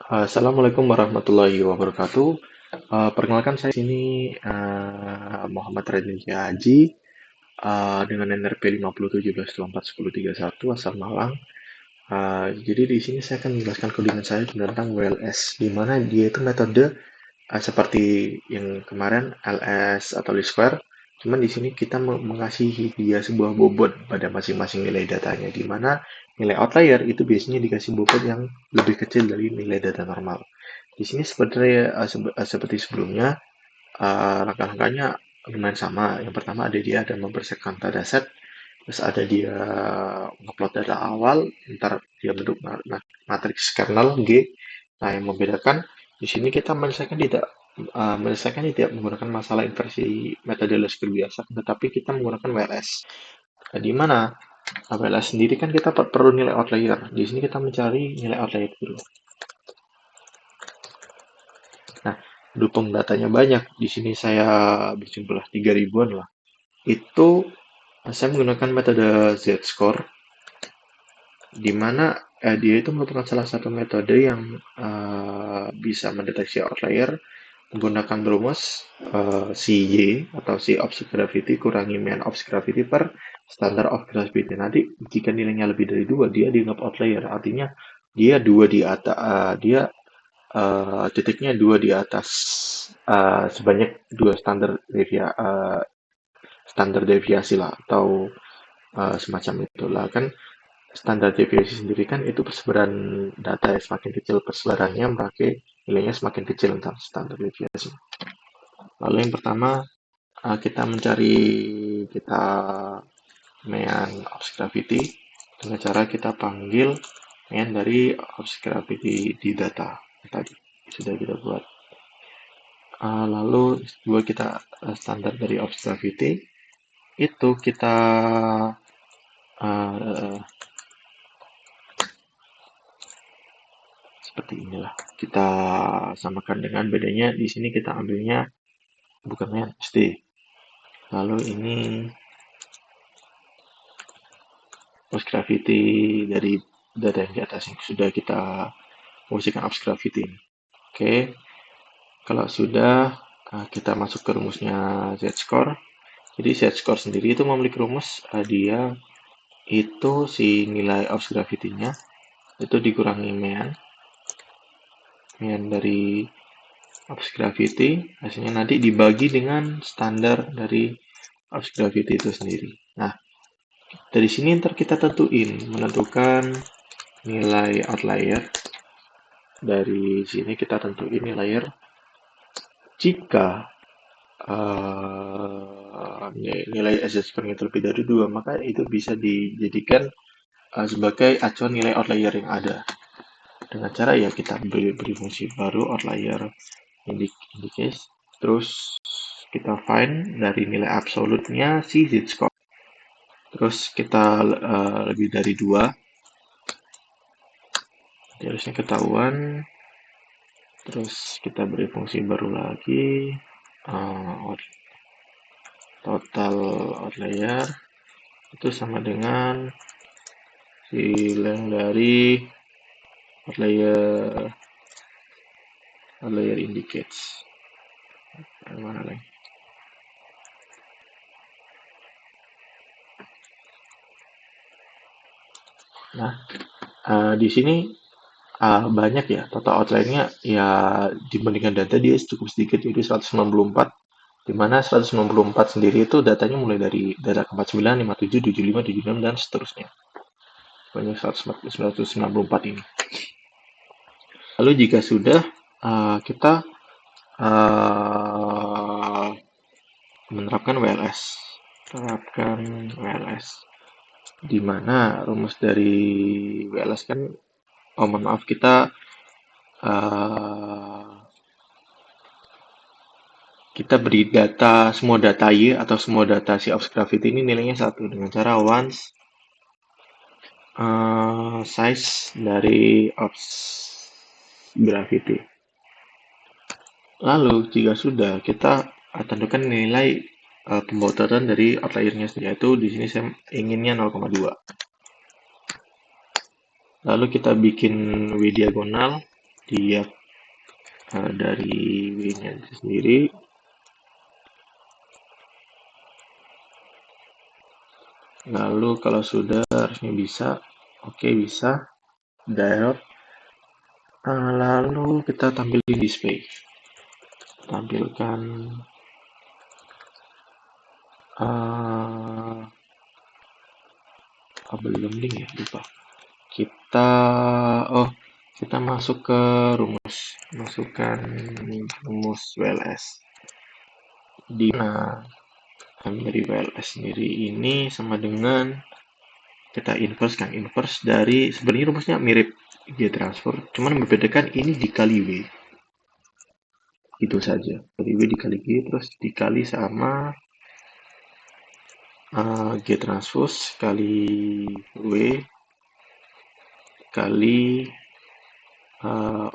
Assalamualaikum warahmatullahi wabarakatuh. Perkenalkan saya di sini Muhammad Redmi Haji dengan NRP 5017241031 asal Malang. Jadi di sini saya akan menjelaskan codingan saya tentang WLS, di mana dia itu metode seperti yang kemarin LS atau least square. Cuman di sini kita mengasihi dia sebuah bobot pada masing-masing nilai datanya, di mana nilai outlier itu biasanya dikasih bobot yang lebih kecil dari nilai data normal. Di sini sebenarnya seperti sebelumnya, langkah-langkahnya lumayan sama. Yang pertama ada membersihkan dataset, terus ada dia ngupload data awal, ntar dia bentuk matriks kernel G. Nah, yang membedakan di sini kita menyelesaikan tidak menggunakan masalah inversi metode Lasker biasa, tetapi kita menggunakan WLS. Nah, di mana WLS sendiri kan kita perlu nilai outlier. Di sini kita mencari nilai outlier dulu. Nah, berhubung datanya banyak, di sini saya berjumlah 3000-an lah. Itu saya menggunakan metode Z-score, di mana dia itu merupakan salah satu metode yang bisa mendeteksi outlier menggunakan rumus CY atau C object gravity kurangi mean object gravity per standard of gravity. Nanti jika nilainya lebih dari 2, dia dianggap outlier. Artinya dia dua di atas, dia titiknya 2 di atas sebanyak 2 standar deviasi lah, atau semacam itulah. Kan standar deviasi sendiri kan itu persebaran data yang semakin kecil persebarannya, maka nilainya semakin kecil untuk standar deviasi. Lalu yang pertama, kita mean object gravity dengan cara kita panggil mean dari object gravity di data tadi sudah kita buat. Lalu dua kita standar dari object gravity itu kita seperti inilah, kita samakan dengan bedanya di sini kita ambilnya bukannya SD. Lalu ini object gravity dari data yang di atas yang sudah kita fungsikan object gravity. Oke, kalau sudah kita masuk ke rumusnya Z-score. Jadi Z-score sendiri itu memiliki rumus dia itu si nilai object gravity-nya itu dikurangi mean dari object gravity, hasilnya nanti dibagi dengan standar dari object gravity itu sendiri. Nah, dari sini ntar kita menentukan nilai outlier. Dari sini kita tentuin nilai jika nilai Z-score-nya lebih dari 2, maka itu bisa dijadikan sebagai acuan nilai outlier yang ada. Dengan cara ya kita beri fungsi baru outlier indicates, terus kita find dari nilai absolutnya si Z-score. Terus kita lebih dari 2, harusnya ketahuan. Terus kita beri fungsi baru lagi, total outlier itu sama dengan si length dari outlier indicates. Mana lagi? Nah, di sini banyak ya, total outlier-nya ya dibandingkan data dia cukup sedikit, yaitu 194, di mana 194 sendiri itu datanya mulai dari data 49, 57, 75, 76, dan seterusnya. Banyak 194 ini. Lalu jika sudah, kita menerapkan WLS. Di mana rumus dari WLS kan, mohon maaf, kita beri data, semua data Y atau semua data si object gravity ini nilainya 1 dengan cara once size dari object gravity. Lalu jika sudah, kita tentukan nilai pembotoran dari outliernya sendiri, yaitu di sini saya inginnya 0,2. Lalu kita bikin W diagonal, dia dari W-nya sendiri. Lalu kalau sudah harusnya bisa, oke bisa, diode. Lalu kita tampilkan display, tampilkan belum link ya, lupa. Kita masuk ke rumus, masukkan rumus WLS. Di mana dari WLS sendiri ini sama dengan kita inverse dari, sebenarnya rumusnya mirip G transfer, cuman membedakan ini dikali W. Itu saja. Jadi W dikali G terus dikali sama G transpose kali W kali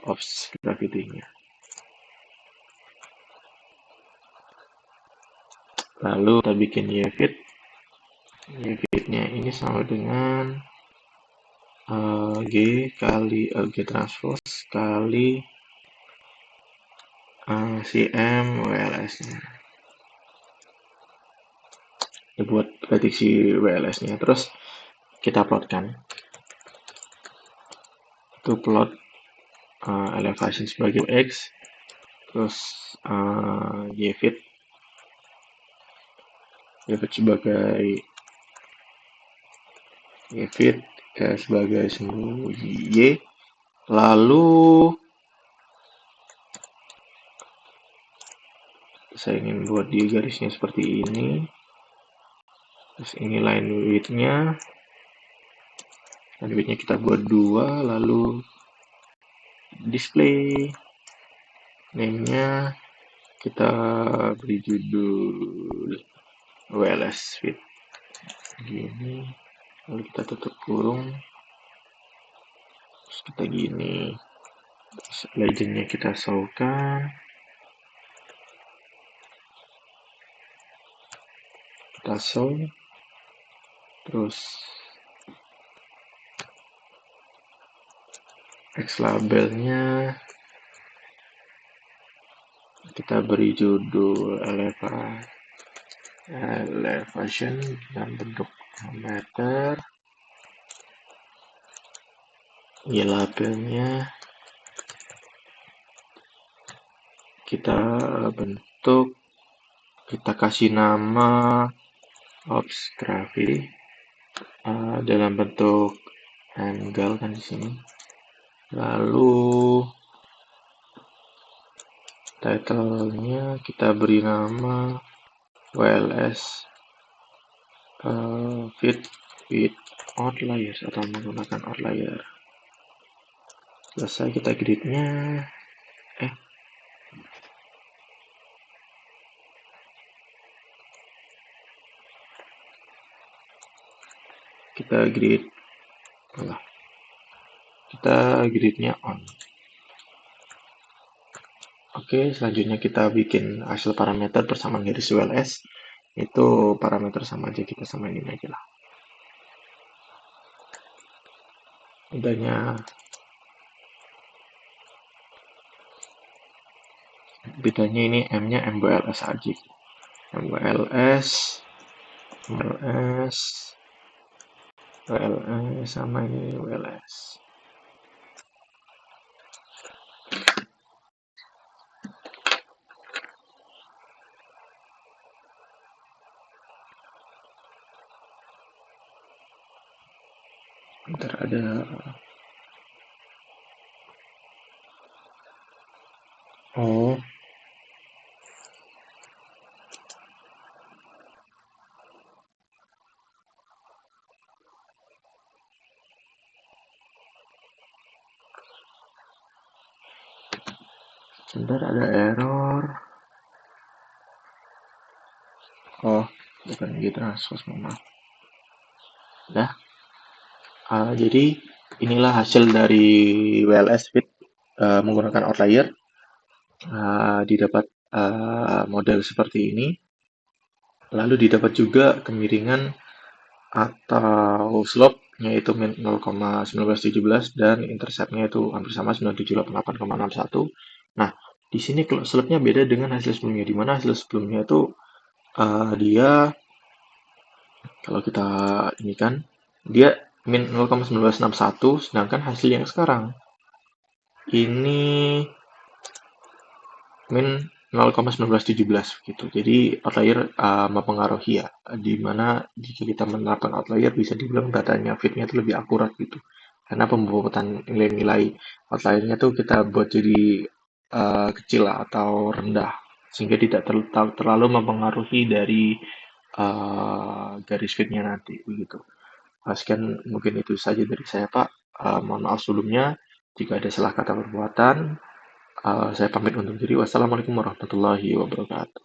ops gravity-nya. Lalu kita bikin YFIT. YFIT-nya ini sama dengan G kali G transpose kali CM WLS-nya. Ini buat prediksi WLS-nya. Terus kita plotkan. Itu plot elevation sebagai X, terus YFIT sebagai sumbu Y. Lalu saya ingin buat dia garisnya seperti ini. Terus ini line width-nya. Line width-nya kita buat 2, lalu display name-nya kita beri judul WLS width gini, lalu kita tutup kurung, terus kita gini, terus legend-nya kita show-kan, kita show, terus X labelnya kita beri judul elevation dan bentuk meter. Y labelnya kita bentuk, kita kasih nama ops gravity dalam bentuk angle kan di sini. Lalu title-nya kita beri nama WLS fit with outliers atau menggunakan outlier. Selesai, kita grid-nya kita grid-nya on. Oke, selanjutnya kita bikin hasil parameter persamaan garis WLS. Itu parameter sama aja, kita samain ini aja lah. Bedanya ini M-nya MWLS aja. MWLS sama ini WLS. Ntar ada sebentar ada error. Bukan gitu, transpose, maaf. Nah, jadi inilah hasil dari WLS fit menggunakan outlier. Didapat model seperti ini. Lalu didapat juga kemiringan atau slope yaitu min 0,1917 dan interceptnya itu hampir sama 9788,61. Nah, di sini slope-nya beda dengan hasil sebelumnya, di mana hasil sebelumnya itu dia kalau kita ini kan dia min 0,1961, sedangkan hasil yang sekarang ini min 0,1917 gitu. Jadi outlier mempengaruhi ya, di mana jika kita menerapkan outlier bisa dibilang datanya fitnya itu lebih akurat gitu. Karena pembobotan nilai-nilai outliernya tuh kita buat jadi kecil lah atau rendah sehingga tidak terlalu mempengaruhi dari garis fitnya nanti begitu. Sekian mungkin itu saja dari saya Pak. Mohon maaf sebelumnya jika ada salah kata perbuatan. Saya pamit undur diri. Wassalamualaikum warahmatullahi wabarakatuh.